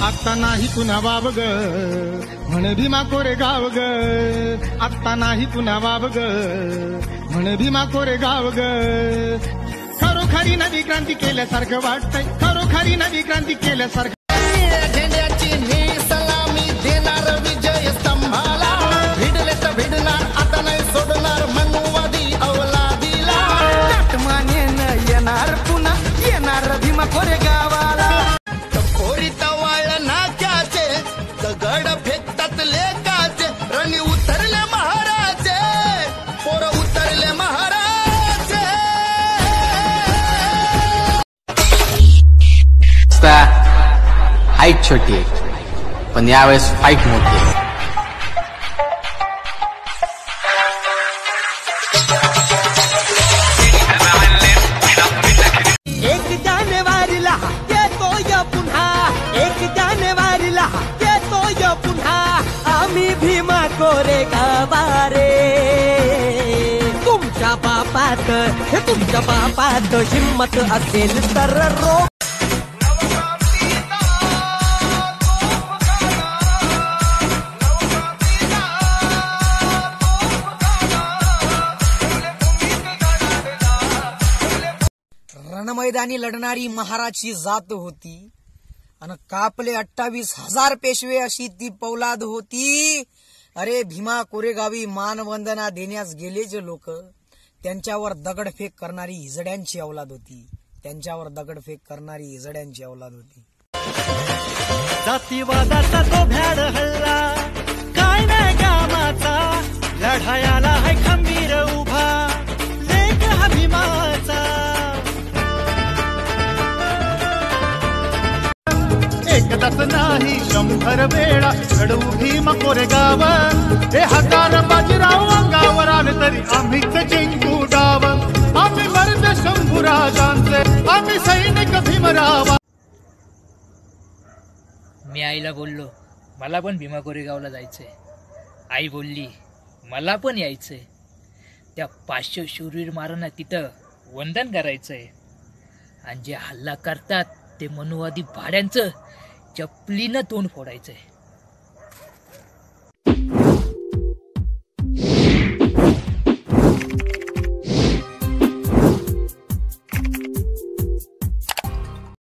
आता नाही पुन्हा वाव ग म्हण भीमा कोरेगाव ग, आता नाही पुन्हा वाव ग म्हण भीमा कोरेगाव ग. खरोखरी नवी क्रांती केल्यासारखं वाटतंय, खरोखरी नवी क्रांती केल्यासारखं. झेंड्याची मी सलामी देणार विजय स्तंभाला, भिडले तर भिडणार आता नाही सोडणार मनुवादी अवलादीला. काटमानेनं येणार पुन्हा येणार भीमा कोरेगावाला. कोरीत वाळ नाक्याचे दगड फेकतात लेकाचे, रणी उतरले महाराजे पोर उतरले महाराजे. हाईट छोटी आहे पण यावेळेस फाईट मोठी आहे. एक जानेवारीला येतोय पुन्हा, एक जानेवारीला येतोय पुन्हा आम्ही भीमा कोरेगावा रे. तुमच्या बापात हिम्मत असेल तर रो. रणमैदानी लढणारी महाराजची जात होती आणि कापले 28,000 पेशवे अशी ती पौलाद होती. अरे भीमा कोरेगावी मानवंदना देण्यास गेले जे लोक त्यांच्यावर दगडफेक करणारी हिजड्यांची अवलाद होती, त्यांच्यावर दगडफेक करणारी हिजड्यांची अवलाद होती. जातीवादाचा तो भ्याड हल्ला काय नाही कामाचा, लढायाला है खंबीर उभा लेख हा भीमाचा. एकदाच नाही 100 वेळा लढवू भीमा कोरेगाव. हे हजार बाजीराव अंगावर आले तरी आम्हीच जिंकू डाव. आम्ही मर्द शंभूराजांचे, आम्ही सैनिक भीमराव. मी आईला बोललो मला पण भीमा कोरेगावला जायचंय. आई बोलली मला पण यायचंय. त्या 500 शूरवीर मारांना तिथं वंदन करायचंय आणि जे हल्ला करतात ते मनुवादी भाड्यांचं चपलीनं तोंड फोडायचंय.